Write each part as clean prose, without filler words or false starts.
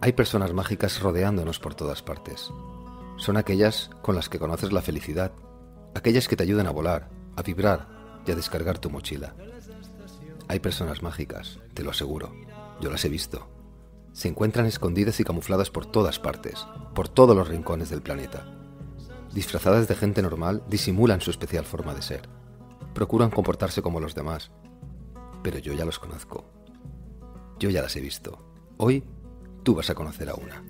Hay personas mágicas rodeándonos por todas partes. Son aquellas con las que conoces la felicidad, aquellas que te ayudan a volar, a vibrar y a descargar tu mochila. Hay personas mágicas, te lo aseguro, yo las he visto. Se encuentran escondidas y camufladas por todas partes, por todos los rincones del planeta. Disfrazadas de gente normal, disimulan su especial forma de ser. Procuran comportarse como los demás. Pero yo ya los conozco. Yo ya las he visto. Hoy, tú vas a conocer a una.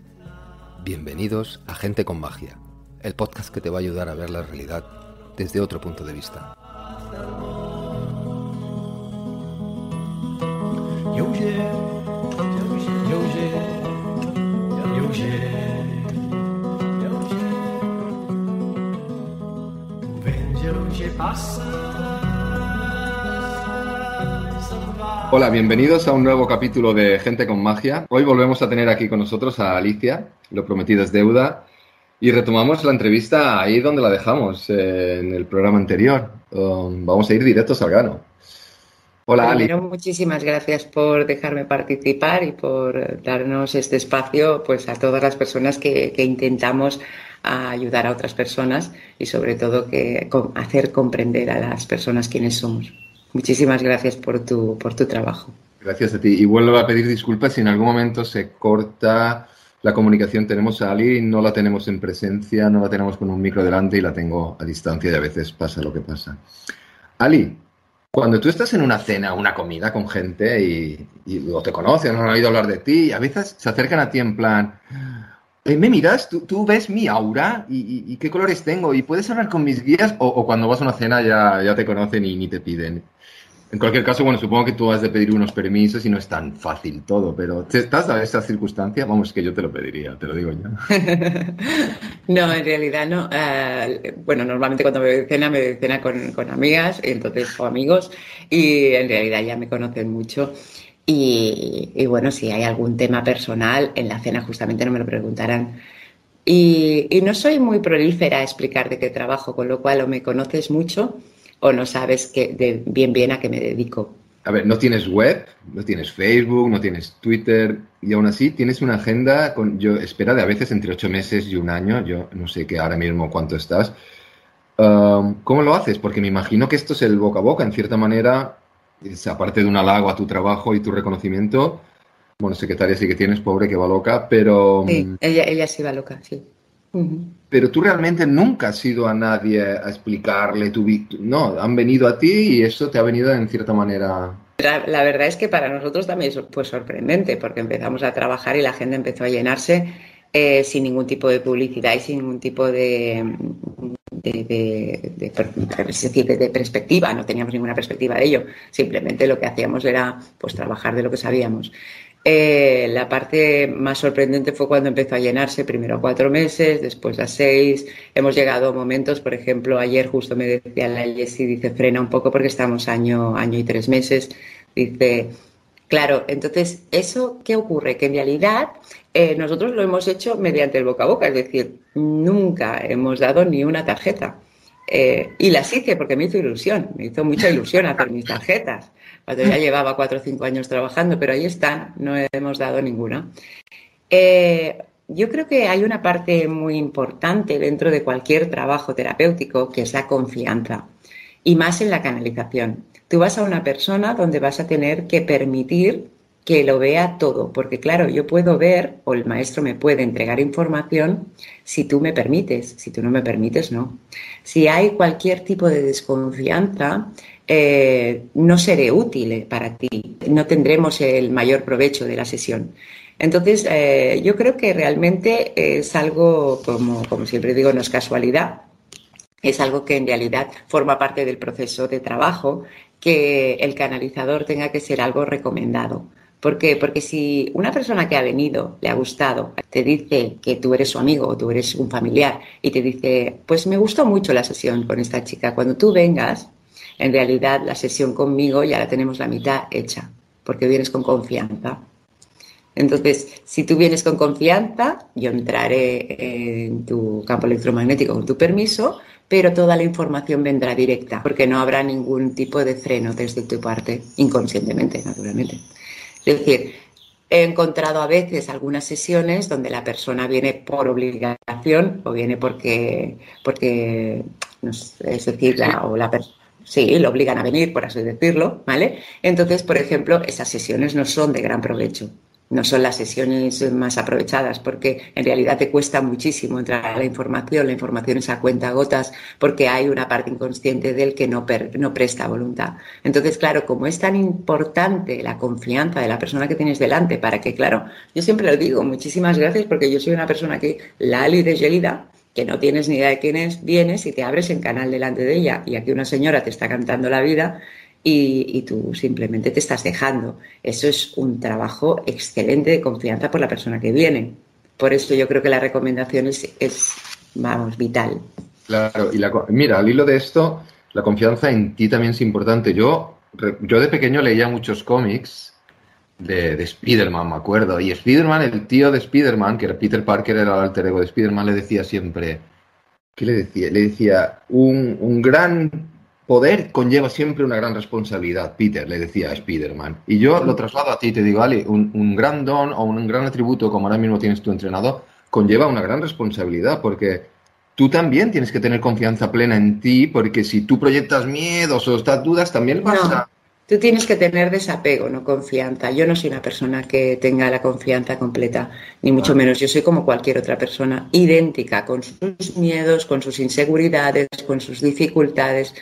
Bienvenidos a Gente con Magia, el podcast que te va a ayudar a ver la realidad desde otro punto de vista. Hola, bienvenidos a un nuevo capítulo de Gente con Magia. Hoy volvemos a tener aquí con nosotros a Alicia, lo prometido es deuda, y retomamos la entrevista ahí donde la dejamos, en el programa anterior. Vamos a ir directos al grano. Hola, Ali. Primero, muchísimas gracias por dejarme participar y por darnos este espacio, pues, a todas las personas que intentamos ayudar a otras personas y sobre todo hacer comprender a las personas quiénes somos. Muchísimas gracias por tu trabajo. Gracias a ti. Y vuelvo a pedir disculpas si en algún momento se corta la comunicación. Tenemos a Ali, no la tenemos en presencia, no la tenemos con un micro delante y la tengo a distancia y a veces pasa lo que pasa. Ali, cuando tú estás en una cena, una comida con gente y o te conocen o han oído hablar de ti, a veces se acercan a ti en plan, ¿me miras? ¿Tú ves mi aura? ¿Y qué colores tengo? ¿Y puedes hablar con mis guías? O cuando vas a una cena ya te conocen y ni te piden. En cualquier caso, bueno, supongo que tú has de pedir unos permisos y no es tan fácil todo, pero ¿estás dado esa circunstancia? Vamos, que yo te lo pediría, te lo digo yo. No, en realidad no. Bueno, normalmente cuando me voy de cena con amigas o amigos, y en realidad ya me conocen mucho. Y bueno, si hay algún tema personal, en la cena justamente no me lo preguntarán. Y no soy muy prolífera a explicar de qué trabajo, con lo cual o me conoces mucho o no sabes bien a qué me dedico. A ver, no tienes web, no tienes Facebook, no tienes Twitter y aún así tienes una agenda espera de a veces entre 8 meses y un año. Yo no sé que ahora mismo cuánto estás. ¿Cómo lo haces? Porque me imagino que esto es el boca a boca, en cierta manera, aparte de un halago a tu trabajo y tu reconocimiento. Bueno, secretaria sí que tienes, pobre, que va loca, pero... Sí, ella sí va loca, sí. Uh-huh. Pero tú realmente nunca has ido a nadie a explicarle No, han venido a ti y eso te ha venido en cierta manera... La verdad es que para nosotros también fue sorprendente, porque empezamos a trabajar y la agenda empezó a llenarse sin ningún tipo de publicidad y sin ningún tipo de perspectiva. No teníamos ninguna perspectiva de ello. Simplemente lo que hacíamos era, pues, trabajar de lo que sabíamos. La parte más sorprendente fue cuando empezó a llenarse, primero a 4 meses, después a 6. Hemos llegado a momentos, por ejemplo, ayer justo me decía la Jessie, dice, frena un poco porque estamos año y 3 meses. Dice, claro, entonces, ¿eso qué ocurre? Que en realidad nosotros lo hemos hecho mediante el boca a boca, es decir, nunca hemos dado ni una tarjeta. Y las hice porque me hizo mucha ilusión hacer mis tarjetas, cuando ya llevaba 4 o 5 años trabajando, pero ahí están, no hemos dado ninguna. Yo creo que hay una parte muy importante dentro de cualquier trabajo terapéutico, que es la confianza, y más en la canalización. Tú vas a una persona donde vas a tener que permitir que lo vea todo, porque claro, yo puedo ver, o el maestro me puede entregar información si tú me permites, si tú no me permites, no. Si hay cualquier tipo de desconfianza, no seré útil para ti, no tendremos el mayor provecho de la sesión. Entonces, yo creo que realmente es algo, como siempre digo, no es casualidad, es algo que en realidad forma parte del proceso de trabajo, que el canalizador tenga que ser algo recomendado. ¿Por qué? Porque si una persona que ha venido, le ha gustado, te dice que tú eres su amigo o tú eres un familiar y te dice, pues me gustó mucho la sesión con esta chica, cuando tú vengas, en realidad la sesión conmigo ya la tenemos la mitad hecha, porque vienes con confianza. Entonces, si tú vienes con confianza, yo entraré en tu campo electromagnético con tu permiso, pero toda la información vendrá directa, porque no habrá ningún tipo de freno desde tu parte, inconscientemente, naturalmente. Es decir, He encontrado a veces algunas sesiones donde la persona viene por obligación o viene porque no sé, es decir, Sí. sí, lo obligan a venir, por así decirlo, ¿vale? Entonces, por ejemplo, esas sesiones no son de gran provecho. No son las sesiones más aprovechadas porque en realidad te cuesta muchísimo entrar a la información es a cuentagotas porque hay una parte inconsciente de él que no presta voluntad. Entonces, claro, como es tan importante la confianza de la persona que tienes delante para que, claro, yo siempre lo digo, muchísimas gracias porque yo soy una persona que, la Ali de Gelida, que no tienes ni idea de quién es, vienes y te abres en canal delante de ella y aquí una señora te está cantando la vida y tú simplemente te estás dejando. Eso es un trabajo excelente de confianza por la persona que viene. Por eso yo creo que la recomendación vamos, vital. Claro, y mira, al hilo de esto, la confianza en ti también es importante. Yo de pequeño leía muchos cómics de Spider-Man, me acuerdo, y Spider-Man, el tío de Spider-Man, que era Peter Parker, era el alter ego de Spider-Man, le decía siempre, ¿qué le decía? Le decía, un gran poder conlleva siempre una gran responsabilidad, Peter, le decía a Spider-Man. Y yo lo traslado a ti, te digo, Ali, un gran don o un gran atributo, como ahora mismo tienes tu entrenador, conlleva una gran responsabilidad, porque tú también tienes que tener confianza plena en ti, porque si tú proyectas miedos o estas dudas, también vas No, a... tú tienes que tener desapego, no confianza. Yo no soy una persona que tenga la confianza completa, ni mucho menos. Yo soy como cualquier otra persona, idéntica, con sus miedos, con sus inseguridades, con sus dificultades.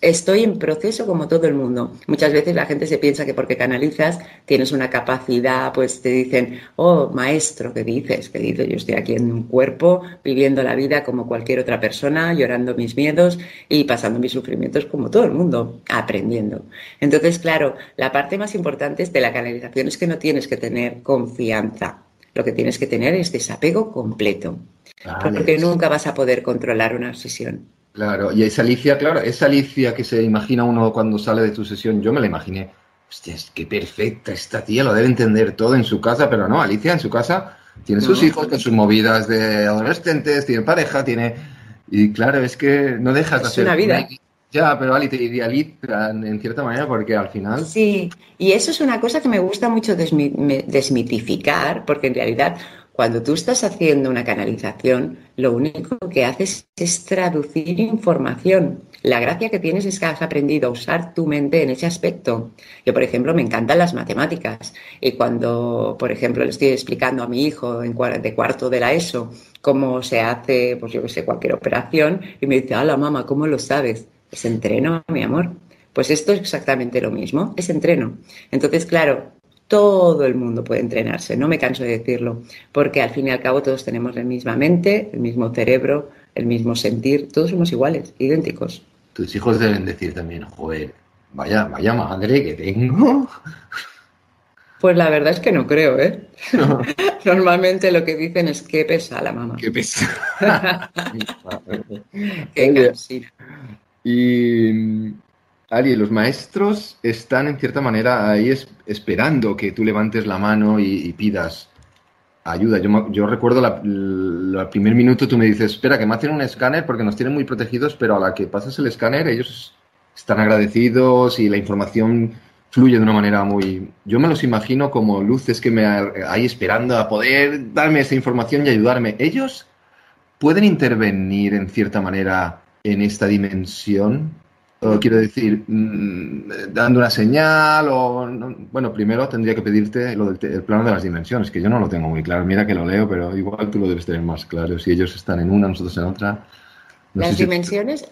Estoy en proceso como todo el mundo. Muchas veces la gente se piensa que porque canalizas tienes una capacidad, pues te dicen, oh, maestro, ¿qué dices? ¿Qué dices? Yo estoy aquí en un cuerpo, viviendo la vida como cualquier otra persona, llorando mis miedos y pasando mis sufrimientos como todo el mundo, aprendiendo. Entonces, claro, la parte más importante de la canalización es que no tienes que tener confianza. Lo que tienes que tener es desapego completo, Vale, porque nunca vas a poder controlar una obsesión. claro, y esa Alicia, claro, esa Alicia que se imagina uno cuando sale de tu sesión, yo me la imaginé, hostia, es que perfecta esta tía, lo debe entender todo en su casa, pero no, Alicia en su casa tiene sus ¿No? hijos con sus movidas de adolescentes, tiene pareja, tiene... Y claro, es que no dejas de Es hacer una con vida. ella. Ya, pero Ali, te idealizan en cierta manera porque al final... Sí, y eso es una cosa que me gusta mucho desmitificar, porque en realidad cuando tú estás haciendo una canalización, lo único que haces es traducir información. La gracia que tienes es que has aprendido a usar tu mente en ese aspecto. Yo, por ejemplo, me encantan las matemáticas y cuando, por ejemplo, le estoy explicando a mi hijo de cuarto de la ESO cómo se hace, pues yo que sé, cualquier operación, y me dice, hola mamá, ¿cómo lo sabes? Pues entreno, mi amor. Pues esto es exactamente lo mismo, es entreno. Entonces, claro, todo el mundo puede entrenarse, no me canso de decirlo, porque al fin y al cabo todos tenemos la misma mente, el mismo cerebro, el mismo sentir, todos somos iguales, idénticos. Tus hijos deben decir también, joder, vaya madre que tengo. Pues la verdad es que no creo, ¿eh? Normalmente lo que dicen es que pesa la mamá, Qué pesado. qué Oye, cansina. y Ari, los maestros están en cierta manera ahí esperando que tú levantes la mano y pidas ayuda. Yo recuerdo el primer minuto tú me dices, espera, que me hacen un escáner porque nos tienen muy protegidos, pero a la que pasas el escáner ellos están agradecidos y la información fluye de una manera muy... Yo me los imagino como luces que me hay esperando a poder darme esa información y ayudarme. Ellos pueden intervenir en cierta manera en esta dimensión. O quiero decir, dando una señal o... Bueno, primero tendría que pedirte el plano de las dimensiones, que yo no lo tengo muy claro. Mira que lo leo, pero igual tú lo debes tener más claro. Si ellos están en una, nosotros en otra. No sé si...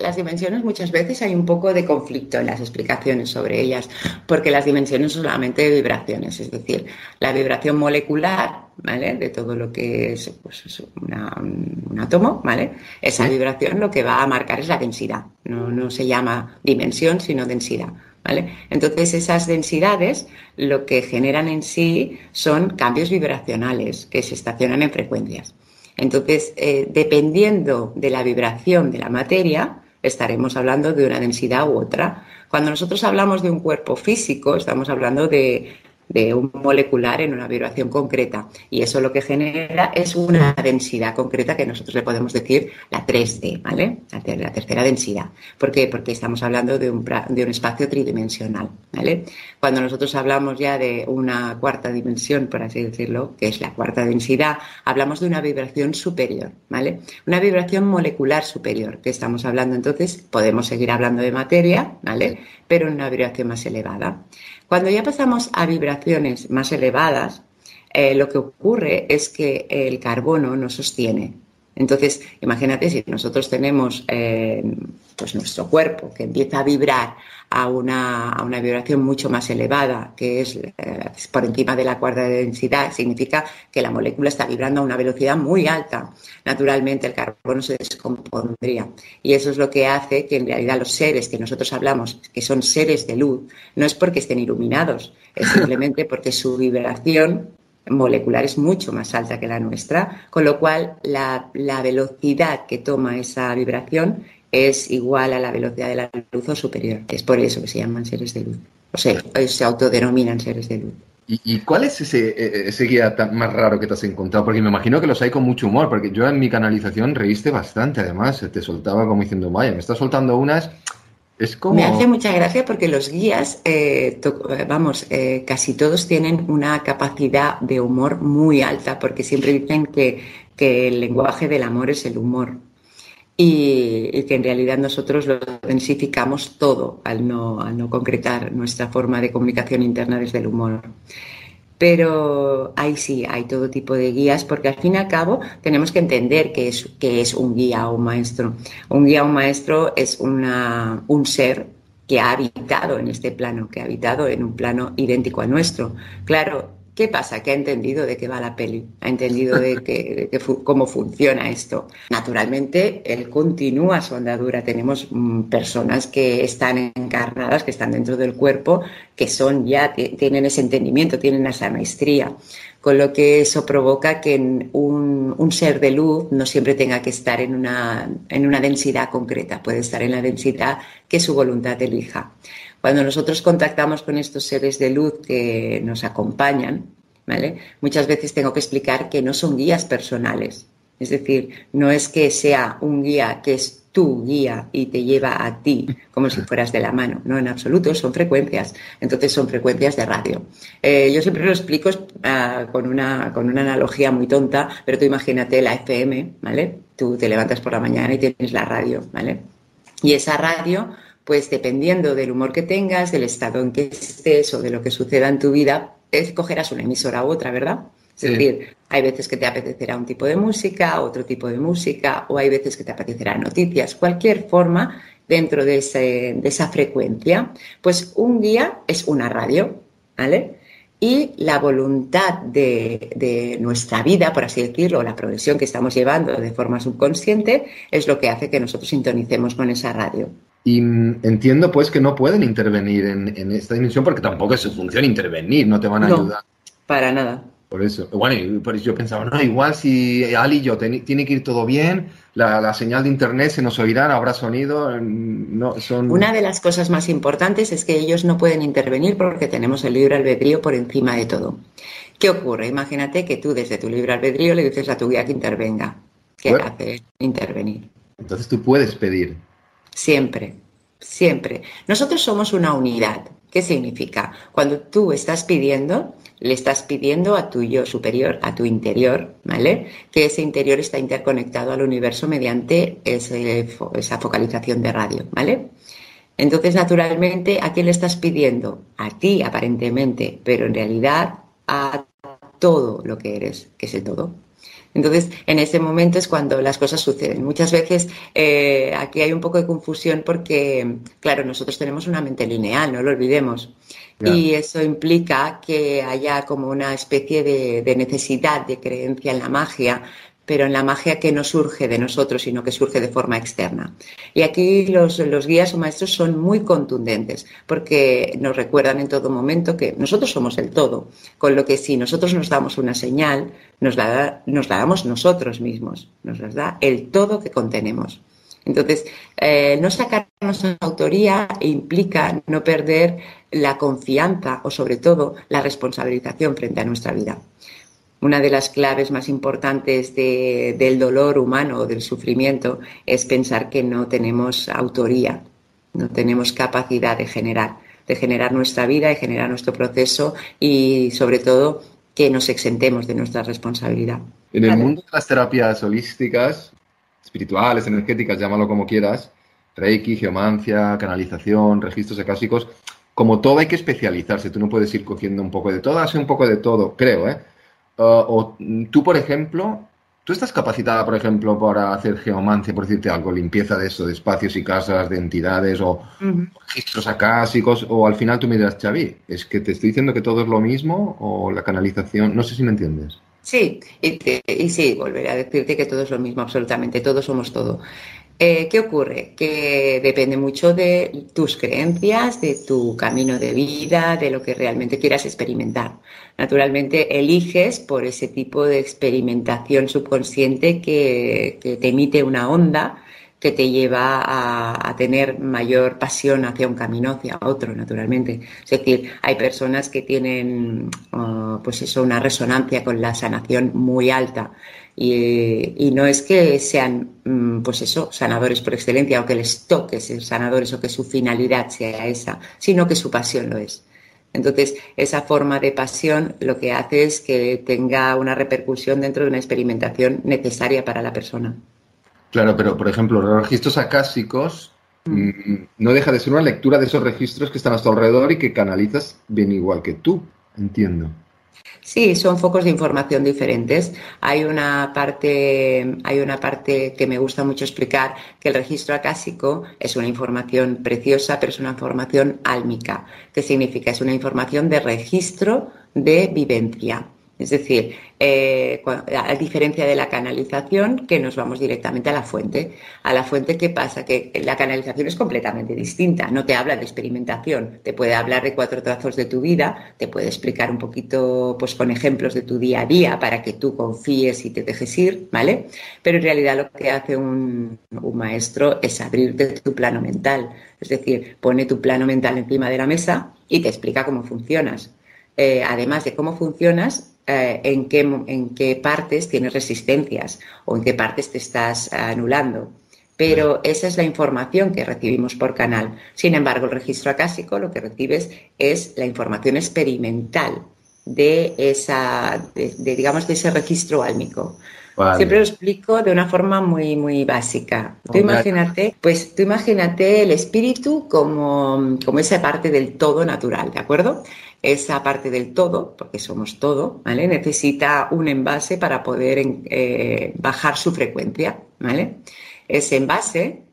Las dimensiones muchas veces hay un poco de conflicto en las explicaciones sobre ellas, porque las dimensiones son solamente vibraciones, es decir, la vibración molecular, ¿vale? De todo lo que es, pues, un átomo, ¿vale? Esa ¿Sí? vibración lo que va a marcar es la densidad, no se llama dimensión, sino densidad, ¿vale? Entonces esas densidades lo que generan en sí son cambios vibracionales que se estacionan en frecuencias. Entonces, dependiendo de la vibración de la materia, estaremos hablando de una densidad u otra. Cuando nosotros hablamos de un cuerpo físico, estamos hablando de de un molecular en una vibración concreta. Y eso lo que genera es una densidad concreta que nosotros le podemos decir la 3D, ¿vale? La tercera densidad. ¿Por qué? Porque estamos hablando de un espacio tridimensional, ¿vale? Cuando nosotros hablamos ya de una cuarta dimensión, por así decirlo, que es la cuarta densidad, hablamos de una vibración superior, ¿vale? Una vibración molecular superior, que estamos hablando entonces, podemos seguir hablando de materia, ¿vale? Pero en una vibración más elevada. Cuando ya pasamos a vibraciones más elevadas, lo que ocurre es que el carbono no sostiene. Entonces, imagínate si nosotros tenemos pues nuestro cuerpo que empieza a vibrar a una vibración mucho más elevada, que es por encima de la cuarta densidad, significa que la molécula está vibrando a una velocidad muy alta. Naturalmente el carbono se descompondría. Y eso es lo que hace que en realidad los seres que nosotros hablamos, que son seres de luz, no es porque estén iluminados, es simplemente porque su vibración molecular es mucho más alta que la nuestra, con lo cual la velocidad que toma esa vibración es igual a la velocidad de la luz o superior. Es por eso que se llaman seres de luz. O sea, se autodenominan seres de luz. ¿Y cuál es ese guía más raro que te has encontrado? Porque me imagino que los hay con mucho humor, porque yo en mi canalización reíste bastante, además, te soltaba como diciendo, vaya, me estás soltando unas... Es como... Me hace mucha gracia porque los guías, casi todos tienen una capacidad de humor muy alta, porque siempre dicen que el lenguaje del amor es el humor y que en realidad nosotros lo densificamos todo al no concretar nuestra forma de comunicación interna desde el humor. Pero ahí sí, hay todo tipo de guías, porque al fin y al cabo tenemos que entender qué es un guía o un maestro. Un guía o un maestro es un ser que ha habitado en este plano, que ha habitado en un plano idéntico a nuestro. Claro, ¿qué pasa? Que ha entendido de qué va la peli, ha entendido cómo funciona esto. Naturalmente, él continúa su andadura. Tenemos personas que están encarnadas, que están dentro del cuerpo, que tienen ese entendimiento, tienen esa maestría. Con lo que eso provoca que un ser de luz no siempre tenga que estar en una densidad concreta, puede estar en la densidad que su voluntad elija. Cuando nosotros contactamos con estos seres de luz que nos acompañan, ¿vale? Muchas veces tengo que explicar que no son guías personales. Es decir, no es que sea un guía que es tu guía y te lleva a ti como si fueras de la mano. No, en absoluto, son frecuencias. Entonces son frecuencias de radio. Yo siempre lo explico con una analogía muy tonta, pero tú imagínate la FM, ¿vale? Tú te levantas por la mañana y tienes la radio, ¿vale? Y esa radio, pues dependiendo del humor que tengas, del estado en que estés o de lo que suceda en tu vida, escogerás una emisora u otra, ¿verdad? Es decir, hay veces que te apetecerá un tipo de música, otro tipo de música, o hay veces que te apetecerá noticias. Cualquier forma, dentro de esa frecuencia, pues un guía es una radio, ¿vale? Y la voluntad de nuestra vida, por así decirlo, la progresión que estamos llevando de forma subconsciente, es lo que hace que nosotros sintonicemos con esa radio. Y entiendo, pues, que no pueden intervenir en esta dimensión porque tampoco es su función intervenir, no te van a ayudar. Para nada. Por eso, bueno, por eso yo pensaba, no, igual si Ali y yo tiene que ir todo bien, la señal de internet se nos oirá, no habrá sonido, no son... Una de las cosas más importantes es que ellos no pueden intervenir porque tenemos el libre albedrío por encima de todo. ¿Qué ocurre? Imagínate que tú desde tu libre albedrío le dices a tu guía que intervenga. ¿Qué hace? Intervenir. Entonces tú puedes pedir. Siempre, siempre. Nosotros somos una unidad. ¿Qué significa? Cuando tú estás pidiendo, le estás pidiendo a tu yo superior, a tu interior, ¿vale? Que ese interior está interconectado al universo mediante esa focalización de radio, ¿vale? Entonces, naturalmente, ¿a quién le estás pidiendo? A ti, aparentemente, pero en realidad a todo lo que eres, que es el todo. Entonces, en ese momento es cuando las cosas suceden. Muchas veces aquí hay un poco de confusión porque, claro, nosotros tenemos una mente lineal, no lo olvidemos. Yeah. Y eso implica que haya como una especie de necesidad de creencia en la magia, pero en la magia que no surge de nosotros, sino que surge de forma externa. Y aquí los guías o maestros son muy contundentes, porque nos recuerdan en todo momento que nosotros somos el todo, con lo que si nosotros nos damos una señal, nos la damos nosotros mismos, nos la da el todo que contenemos. Entonces, no sacarnos autoría implica no perder la confianza o, sobre todo, la responsabilización frente a nuestra vida. Una de las claves más importantes del dolor humano o del sufrimiento es pensar que no tenemos autoría, no tenemos capacidad de generar nuestra vida, de generar nuestro proceso y, sobre todo, que nos exentemos de nuestra responsabilidad. En el mundo de las terapias holísticas, espirituales, energéticas, llámalo como quieras, Reiki, geomancia, canalización, registros acásicos, como todo hay que especializarse. Tú no puedes ir cogiendo un poco de todo, hace un poco de todo, creo, ¿eh? O tú, por ejemplo, tú estás capacitada, por ejemplo, para hacer geomancia, por decirte algo, limpieza de eso, de espacios y casas, de entidades o registros acásicos, o al final tú me dirás, Xavi, es que te estoy diciendo que todo es lo mismo o la canalización, no sé si me entiendes. Sí, y sí, volveré a decirte que todo es lo mismo, absolutamente, todos somos todo. ¿Qué ocurre? Que depende mucho de tus creencias, de tu camino de vida, de lo que realmente quieras experimentar. Naturalmente, eliges por ese tipo de experimentación subconsciente que te emite una onda que te lleva a tener mayor pasión hacia un camino, hacia otro, naturalmente. Es decir, hay personas que tienen, pues eso, una resonancia con la sanación muy alta y no es que sean, pues eso, sanadores por excelencia o que les toque ser sanadores o que su finalidad sea esa, sino que su pasión lo es. Entonces, esa forma de pasión lo que hace es que tenga una repercusión dentro de una experimentación necesaria para la persona. Claro, pero por ejemplo, los registros acásicos no deja de ser una lectura de esos registros que están a tu alrededor y que canalizas bien igual que tú, entiendo. Sí, son focos de información diferentes. Hay una parte que me gusta mucho explicar, que el registro acásico es una información preciosa, pero es una información álmica. ¿Qué significa? Es una información de registro de vivencia. Es decir, a diferencia de la canalización, que nos vamos directamente a la fuente. A la fuente, ¿qué pasa? Que la canalización es completamente distinta. No te habla de experimentación, te puede hablar de 4 trazos de tu vida, te puede explicar un poquito, pues con ejemplos de tu día a día para que tú confíes y te dejes ir, ¿vale? Pero en realidad lo que hace un maestro es abrirte tu plano mental. Es decir, pone tu plano mental encima de la mesa y te explica cómo funcionas. Además de cómo funcionas, en qué partes tienes resistencias o en qué partes te estás anulando. Pero esa es la información que recibimos por canal. Sin embargo, el registro acásico lo que recibes es la información experimental de digamos, de ese registro álmico. Vale. Siempre lo explico de una forma muy, muy básica. Tú imagínate el espíritu como esa parte del todo natural, ¿de acuerdo? Esa parte del todo, porque somos todo, ¿vale? Necesita un envase para poder bajar su frecuencia, ¿vale? Ese envase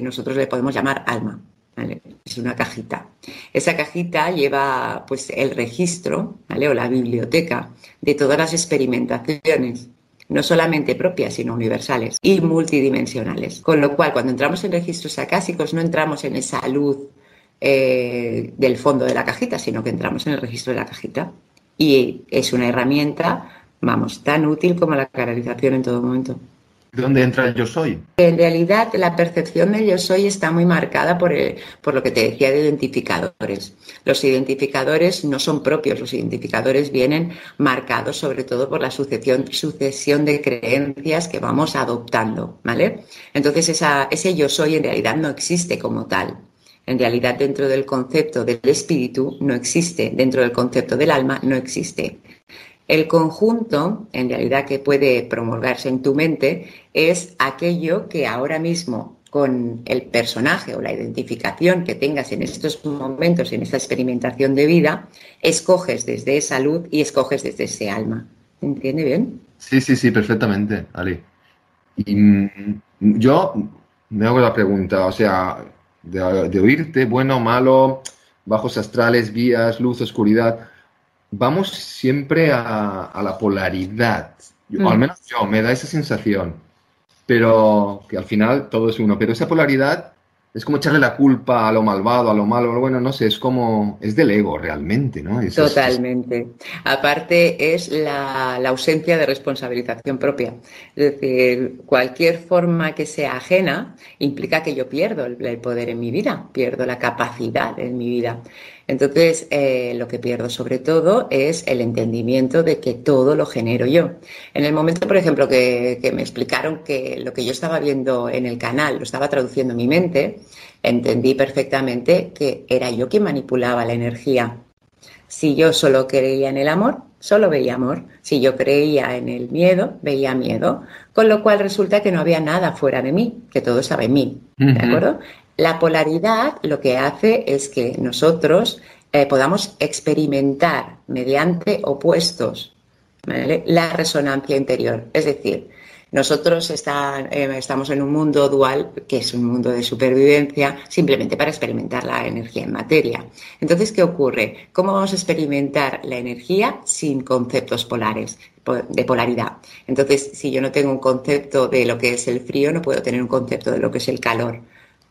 nosotros le podemos llamar alma, ¿vale? Es una cajita. Esa cajita lleva pues el registro, ¿vale? O la biblioteca de todas las experimentaciones, no solamente propias, sino universales y multidimensionales. Con lo cual, cuando entramos en registros acásicos, no entramos en esa luz del fondo de la cajita, sino que entramos en el registro de la cajita. Y es una herramienta, vamos, tan útil como la canalización en todo momento. ¿Dónde entra el yo soy? En realidad, la percepción del yo soy está muy marcada por lo que te decía de identificadores. Los identificadores no son propios, los identificadores vienen marcados sobre todo por la sucesión de creencias que vamos adoptando, ¿vale? Entonces, ese yo soy en realidad no existe como tal. En realidad, dentro del concepto del espíritu no existe, dentro del concepto del alma no existe. El conjunto, en realidad, que puede promulgarse en tu mente es aquello que ahora mismo, con el personaje o la identificación que tengas en estos momentos, en esta experimentación de vida, escoges desde esa luz y escoges desde ese alma. ¿Se entiende bien? Sí, perfectamente, Ali. Y yo me hago la pregunta, o sea, de oírte, bueno, malo, bajos astrales, vías, luz, oscuridad... Vamos siempre a la polaridad, al menos yo, me da esa sensación, pero que al final todo es uno, pero esa polaridad es como echarle la culpa a lo malvado, a lo malo, a lo bueno, no sé, es del ego realmente, ¿no? Totalmente. Aparte es la ausencia de responsabilización propia. Es decir, cualquier forma que sea ajena implica que yo pierdo el poder en mi vida, pierdo la capacidad en mi vida. Entonces, lo que pierdo sobre todo es el entendimiento de que todo lo genero yo. En el momento, por ejemplo, que me explicaron que lo que yo estaba viendo en el canal lo estaba traduciendo en mi mente, entendí perfectamente que era yo quien manipulaba la energía. Si yo solo creía en el amor, solo veía amor. Si yo creía en el miedo, veía miedo. Con lo cual resulta que no había nada fuera de mí, que todo estaba en mí. ¿De acuerdo? La polaridad lo que hace es que nosotros podamos experimentar mediante opuestos, ¿vale?, la resonancia interior. Es decir, nosotros estamos en un mundo dual, que es un mundo de supervivencia, simplemente para experimentar la energía en materia. Entonces, ¿qué ocurre? ¿Cómo vamos a experimentar la energía sin conceptos polares, de polaridad? Entonces, si yo no tengo un concepto de lo que es el frío, no puedo tener un concepto de lo que es el calor.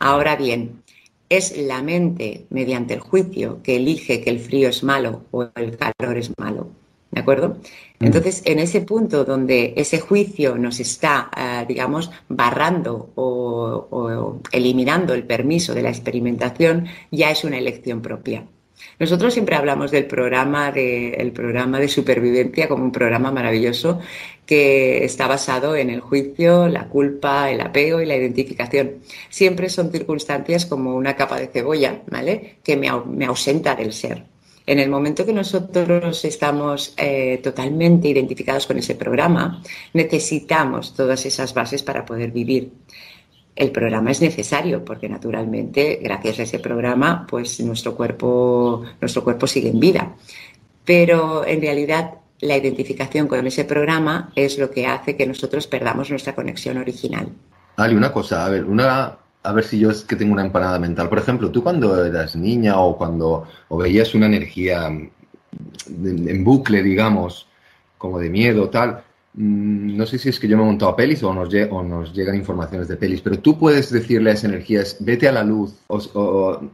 Ahora bien, es la mente, mediante el juicio, que elige que el frío es malo o el calor es malo. ¿De acuerdo? Entonces, en ese punto donde ese juicio nos está, digamos, barrando o eliminando el permiso de la experimentación, ya es una elección propia. Nosotros siempre hablamos del programa de supervivencia como un programa maravilloso que está basado en el juicio, la culpa, el apego y la identificación. Siempre son circunstancias como una capa de cebolla, ¿vale?, que me ausenta del ser. En el momento que nosotros estamos totalmente identificados con ese programa, necesitamos todas esas bases para poder vivir. El programa es necesario porque naturalmente, gracias a ese programa, pues nuestro cuerpo sigue en vida. Pero en realidad la identificación con ese programa es lo que hace que nosotros perdamos nuestra conexión original. Ali, una cosa, a ver si yo es que tengo una empanada mental. Por ejemplo, tú cuando eras niña o veías una energía en bucle, digamos, como de miedo, tal, no sé si es que yo me he montado a pelis o nos llegan informaciones de pelis, pero tú puedes decirle a esas energías, vete a la luz,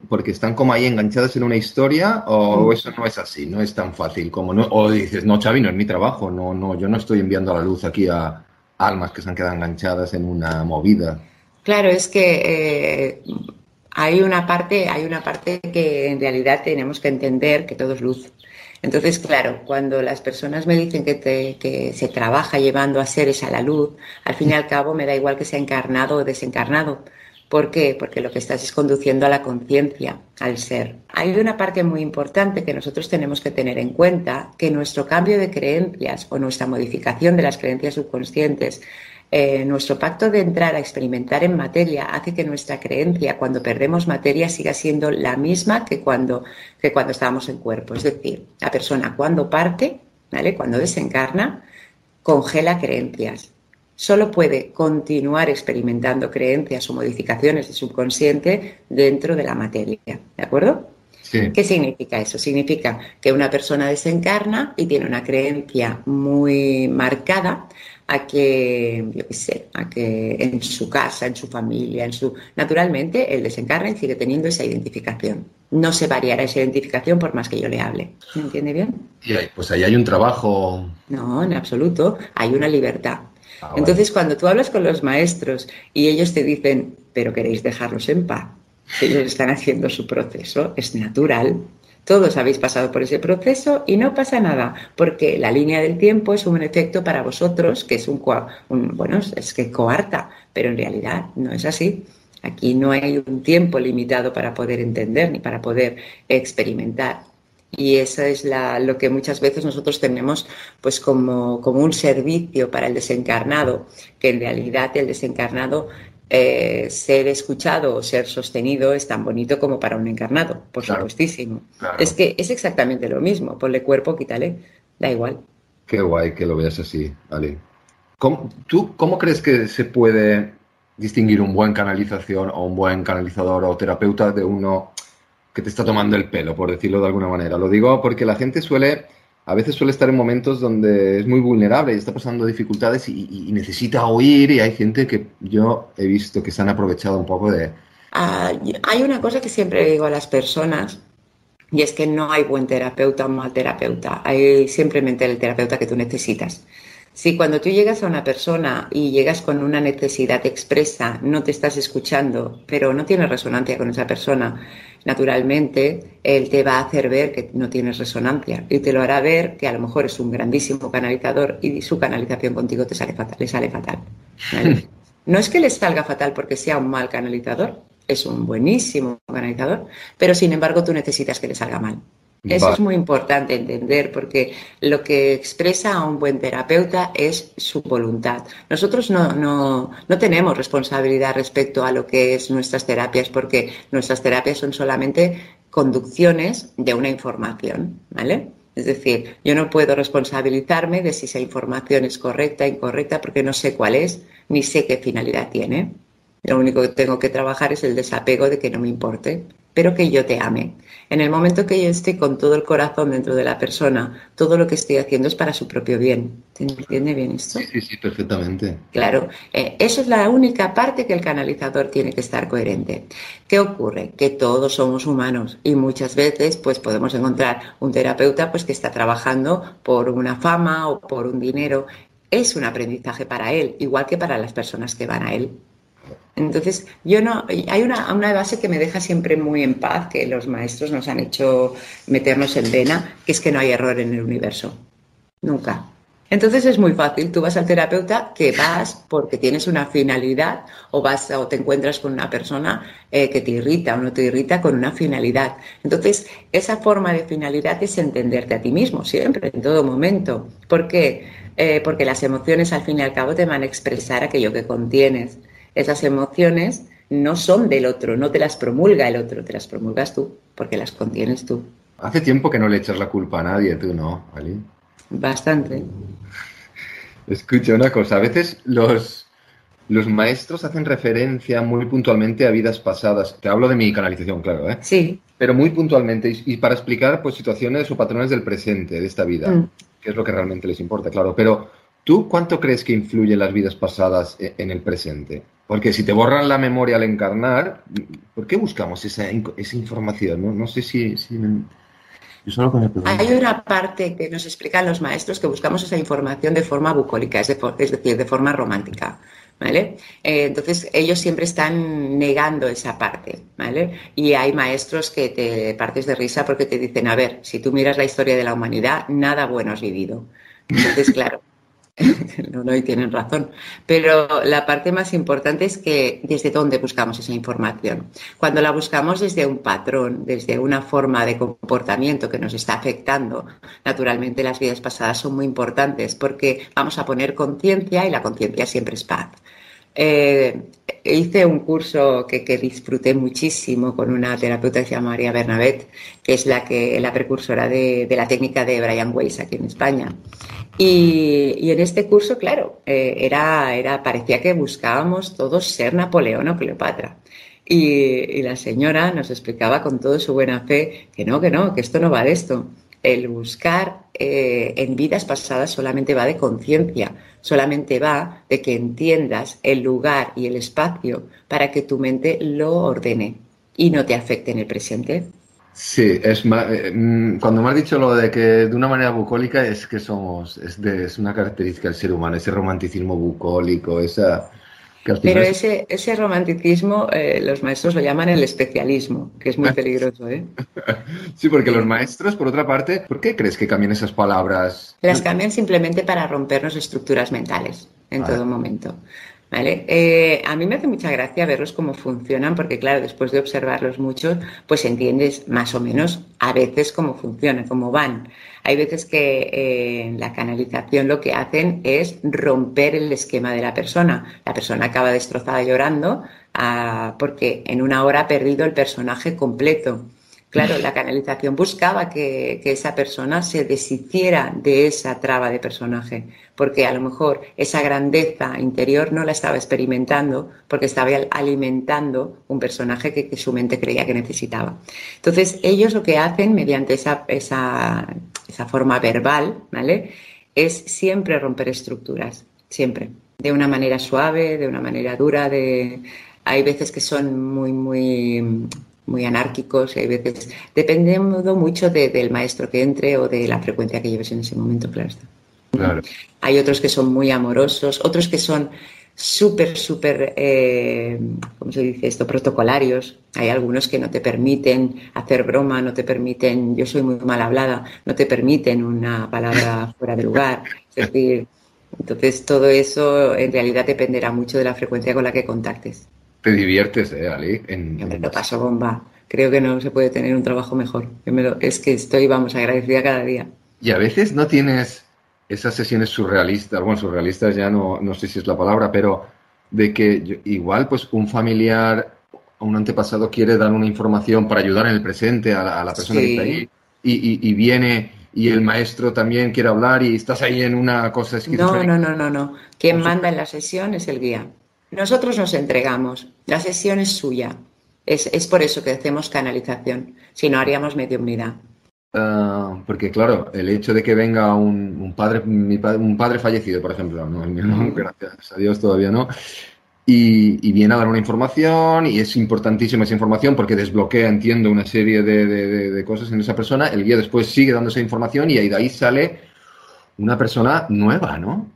porque están como ahí enganchadas en una historia, o eso no es así, no es tan fácil como no, o dices, no, Xavi, no es mi trabajo, no, yo no estoy enviando a la luz aquí a almas que se han quedado enganchadas en una movida. Claro, es que hay una parte que en realidad tenemos que entender que todo es luz. Entonces, claro, cuando las personas me dicen que se trabaja llevando a seres a la luz, al fin y al cabo me da igual que sea encarnado o desencarnado. ¿Por qué? Porque lo que estás es conduciendo a la conciencia, al ser. Hay una parte muy importante que nosotros tenemos que tener en cuenta, que nuestro cambio de creencias o nuestra modificación de las creencias subconscientes, nuestro pacto de entrar a experimentar en materia hace que nuestra creencia, cuando perdemos materia, siga siendo la misma que cuando estábamos en cuerpo. Es decir, la persona cuando parte, ¿vale?, cuando desencarna, congela creencias. Solo puede continuar experimentando creencias o modificaciones del subconsciente dentro de la materia. ¿De acuerdo? Sí. ¿Qué significa eso? Significa que una persona desencarna y tiene una creencia muy marcada a que en su casa, en su familia, naturalmente él desencarna y sigue teniendo esa identificación. No se variará esa identificación por más que yo le hable. ¿Me entiende bien? Y pues ahí hay un trabajo. No, en absoluto. Hay una libertad. Vale. Entonces, cuando tú hablas con los maestros y ellos te dicen, pero queréis dejarlos en paz, que ellos están haciendo su proceso, es natural. Todos habéis pasado por ese proceso y no pasa nada, porque la línea del tiempo es un efecto para vosotros que es es que coarta, pero en realidad no es así. Aquí no hay un tiempo limitado para poder entender ni para poder experimentar. Y eso es lo que muchas veces nosotros tenemos pues como un servicio para el desencarnado, que en realidad el desencarnado, ser escuchado o ser sostenido es tan bonito como para un encarnado, por supuestísimo. Claro. Es que es exactamente lo mismo, ponle cuerpo, quítale, da igual. Qué guay que lo veas así, Ali. ¿Tú cómo crees que se puede distinguir un buen canalización o un buen canalizador o terapeuta de uno que te está tomando el pelo, por decirlo de alguna manera? Lo digo porque la gente a veces suele estar en momentos donde es muy vulnerable y está pasando dificultades y necesita oír, y hay gente que yo he visto que se han aprovechado un poco de Hay una cosa que siempre digo a las personas y es que no hay buen terapeuta o mal terapeuta. Hay simplemente el terapeuta que tú necesitas. Si cuando tú llegas a una persona y llegas con una necesidad expresa, no te estás escuchando, pero no tienes resonancia con esa persona, naturalmente él te va a hacer ver que no tienes resonancia y te lo hará ver que a lo mejor es un grandísimo canalizador y su canalización contigo te sale fatal, le sale fatal. ¿Vale? No es que le salga fatal porque sea un mal canalizador, es un buenísimo canalizador, pero sin embargo tú necesitas que le salga mal. Eso es Vale. muy importante entender porque lo que expresa a un buen terapeuta es su voluntad. Nosotros no tenemos responsabilidad respecto a lo que es nuestras terapias porque nuestras terapias son solamente conducciones de una información, ¿vale? Es decir, yo no puedo responsabilizarme de si esa información es correcta o incorrecta porque no sé cuál es ni sé qué finalidad tiene. Lo único que tengo que trabajar es el desapego de que no me importe, pero que yo te ame. En el momento que yo esté con todo el corazón dentro de la persona, todo lo que estoy haciendo es para su propio bien. ¿Se entiende bien Sí, esto? sí, sí, perfectamente. Claro, eso es la única parte que el canalizador tiene que estar coherente. ¿Qué ocurre? Que todos somos humanos y muchas veces pues podemos encontrar un terapeuta pues que está trabajando por una fama o por un dinero. Es un aprendizaje para él, igual que para las personas que van a él. Entonces, yo no, hay una base que me deja siempre muy en paz, que los maestros nos han hecho meternos en vena, que es que no hay error en el universo. Nunca. Entonces es muy fácil, tú vas al terapeuta que vas porque tienes una finalidad o vas o te encuentras con una persona que te irrita o no te irrita con una finalidad. Entonces, esa forma de finalidad es entenderte a ti mismo siempre, en todo momento. ¿Por qué? Porque las emociones al fin y al cabo te van a expresar aquello que contienes. Esas emociones no son del otro, no te las promulga el otro, te las promulgas tú, porque las contienes tú. Hace tiempo que no le echas la culpa a nadie, tú, ¿no, Ali? Bastante. Escucha una cosa, a veces los maestros hacen referencia muy puntualmente a vidas pasadas. Te hablo de mi canalización, claro, ¿eh? Sí. Pero muy puntualmente y para explicar pues, situaciones o patrones del presente, de esta vida, Mm. que es lo que realmente les importa, claro. Pero ¿tú cuánto crees que influyen las vidas pasadas en el presente? Porque si te borran la memoria al encarnar, ¿por qué buscamos esa información? No, no sé yo solo con el Hay pregunto. una parte que nos explican los maestros que buscamos esa información de forma bucólica, es decir, de forma romántica, ¿vale? Entonces, ellos siempre están negando esa parte, ¿vale? Y hay maestros que te partes de risa porque te dicen, a ver, si tú miras la historia de la humanidad, nada bueno has vivido. Entonces, claro, no, y tienen razón. Pero la parte más importante es que desde dónde buscamos esa información. Cuando la buscamos desde un patrón, desde una forma de comportamiento que nos está afectando, naturalmente las vidas pasadas son muy importantes porque vamos a poner conciencia y la conciencia siempre es paz. Eh, Hice un curso que disfruté muchísimo con una terapeuta que se llama María Bernabé, que es la precursora de la técnica de Brian Weiss aquí en España. Y en este curso, claro, parecía que buscábamos todos ser Napoleón o Cleopatra. Y la señora nos explicaba con toda su buena fe que no, que esto no va de esto. El buscar en vidas pasadas solamente va de conciencia, solamente va de que entiendas el lugar y el espacio para que tu mente lo ordene y no te afecte en el presente. Sí, cuando me has dicho lo de que de una manera bucólica es que es una característica del ser humano, ese romanticismo bucólico, esa que al Pero final es... ese romanticismo, los maestros lo llaman el especialismo, que es muy peligroso, ¿eh? Sí, porque los Sí. maestros, por otra parte, ¿por qué crees que cambian esas palabras? Las cambian simplemente para rompernos estructuras mentales en Vale. todo momento. ¿Vale? A mí me hace mucha gracia verlos cómo funcionan, porque claro, después de observarlos mucho, pues entiendes más o menos a veces cómo funcionan, cómo van. Hay veces que la canalización lo que hacen es romper el esquema de la persona. La persona acaba destrozada llorando porque en una hora ha perdido el personaje completo. Claro, la canalización buscaba que esa persona se deshiciera de esa traba de personaje, porque a lo mejor esa grandeza interior no la estaba experimentando porque estaba alimentando un personaje que su mente creía que necesitaba. Entonces, ellos lo que hacen mediante esa forma verbal, ¿vale? Es siempre romper estructuras, siempre, de una manera suave, de una manera dura, Hay veces que son muy anárquicos, y hay veces, dependiendo mucho del maestro que entre o de la frecuencia que lleves en ese momento, claro está. Claro. Hay otros que son muy amorosos, otros que son súper, ¿cómo se dice esto? Protocolarios. Hay algunos que no te permiten hacer broma, no te permiten, yo soy muy mal hablada, no te permiten una palabra fuera de lugar. Es decir, entonces todo eso en realidad dependerá mucho de la frecuencia con la que contactes. Te diviertes, Ali. Yo me lo paso bomba. Creo que no se puede tener un trabajo mejor. Es que estoy, agradecida cada día. Y a veces no tienes esas sesiones surrealistas, bueno, surrealistas ya no sé si es la palabra, pero de que igual pues un familiar o un antepasado quiere dar una información para ayudar en el presente a la persona que está ahí y viene y el maestro también quiere hablar y estás ahí en una cosa esquizofrénica. No. Quien manda en la sesión es el guía. Nosotros nos entregamos. La sesión es suya. Es por eso que hacemos canalización. Si no, haríamos mediumnidad. Porque claro, el hecho de que venga un padre fallecido, por ejemplo, no, el mío no, gracias a Dios todavía no, y viene a dar una información y es importantísima esa información porque desbloquea, entiendo, una serie de cosas en esa persona, el guía después sigue dando esa información y de ahí sale una persona nueva, ¿no?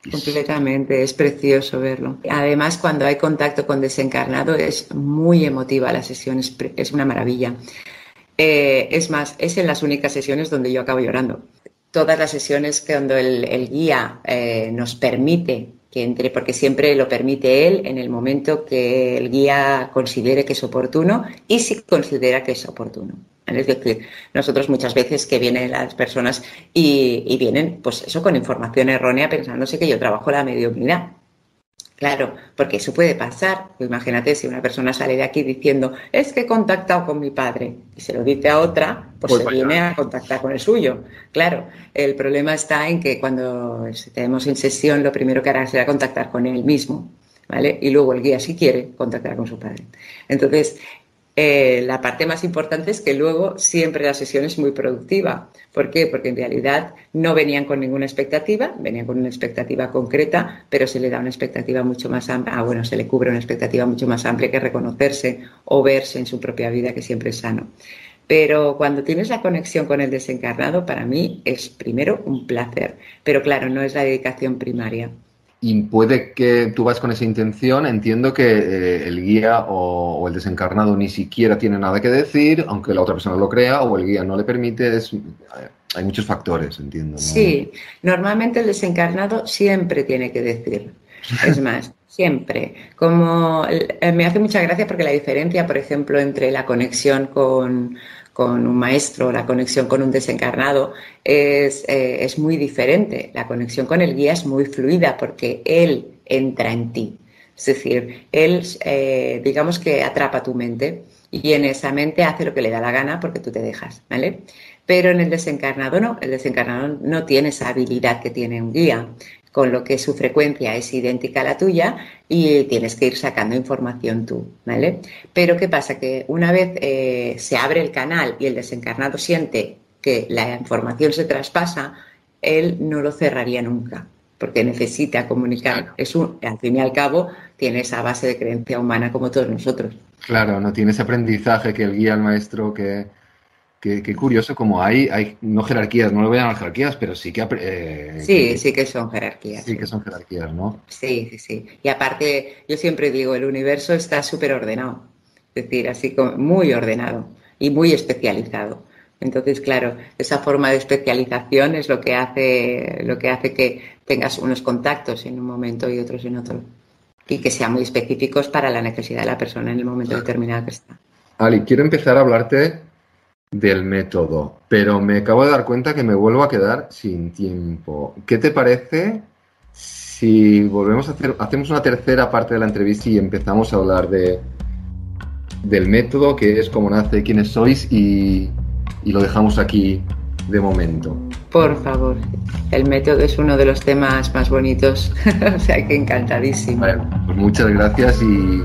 Completamente, es precioso verlo. Además, cuando hay contacto con desencarnado es muy emotiva la sesión, es una maravilla. Es más, es en las únicas sesiones donde yo acabo llorando. Todas las sesiones cuando el guía nos permite que entre, porque siempre lo permite él en el momento que el guía considere que es oportuno y si considera que es oportuno. Es decir, nosotros muchas veces que vienen las personas y vienen, pues eso, con información errónea pensándose que yo trabajo la mediumnidad. Claro, porque eso puede pasar. Imagínate si una persona sale de aquí diciendo es que he contactado con mi padre y se lo dice a otra, pues se viene a contactar con el suyo. Claro, el problema está en que cuando estemos en sesión lo primero que hará será contactar con él mismo, ¿vale? Y luego el guía, si quiere, contactará con su padre. Entonces, la parte más importante es que luego siempre la sesión es muy productiva. ¿Por qué? Porque en realidad no venían con ninguna expectativa, venían con una expectativa concreta, pero se le da una expectativa mucho más amplia, se le cubre una expectativa mucho más amplia que reconocerse o verse en su propia vida, que siempre es sano. Pero cuando tienes la conexión con el desencarnado, para mí es primero un placer, pero claro, no es la dedicación primaria. Y puede que tú vas con esa intención, entiendo que el guía o el desencarnado ni siquiera tiene nada que decir, aunque la otra persona lo crea o el guía no le permite, hay muchos factores, entiendo, ¿no? Sí, normalmente el desencarnado siempre tiene que decir, es más, siempre. Me hace mucha gracia porque la diferencia, por ejemplo, entre la conexión con un maestro, la conexión con un desencarnado es muy diferente. La conexión con el guía es muy fluida porque él entra en ti. Es decir, él, digamos que atrapa tu mente y en esa mente hace lo que le da la gana porque tú te dejas, ¿vale? Pero en el desencarnado no. El desencarnado no tiene esa habilidad que tiene un guía, con lo que su frecuencia es idéntica a la tuya y tienes que ir sacando información tú, ¿vale? Pero ¿qué pasa? Que una vez se abre el canal y el desencarnado siente que la información se traspasa, él no lo cerraría nunca, porque necesita comunicar. Al fin y al cabo, tiene esa base de creencia humana como todos nosotros. Claro, no tiene ese aprendizaje que el guía, el maestro, que curioso, como hay no jerarquías, no lo voy a llamar jerarquías, pero sí que... sí que son jerarquías. Sí, que son jerarquías, ¿no? Sí. Y aparte, yo siempre digo, el universo está súper ordenado, es decir, así como muy ordenado y muy especializado. Entonces, claro, esa forma de especialización es lo que hace que tengas unos contactos en un momento y otros en otro. Y que sean muy específicos para la necesidad de la persona en el momento determinado que está. Ali, quiero empezar a hablarte del método, pero me acabo de dar cuenta que me vuelvo a quedar sin tiempo. ¿Qué te parece si volvemos hacemos una tercera parte de la entrevista y empezamos a hablar del método, qué es, cómo nace, quiénes sois y lo dejamos aquí de momento? Por favor, el método es uno de los temas más bonitos, o sea que encantadísimo. Vale, pues muchas gracias y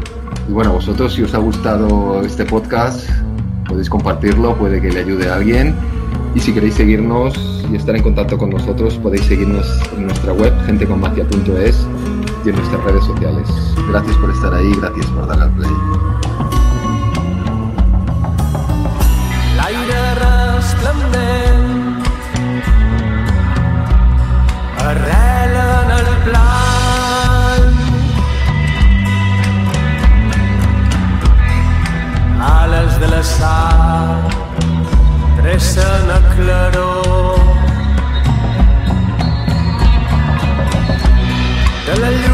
bueno, vosotros, si os ha gustado este podcast, podéis compartirlo, puede que le ayude a alguien. Y si queréis seguirnos y estar en contacto con nosotros, podéis seguirnos en nuestra web, genteconmagia.es, y en nuestras redes sociales. Gracias por estar ahí, gracias por darle al play. L'aire resplendent arrela en el blanc, ales de la sal tressen a claror de la llum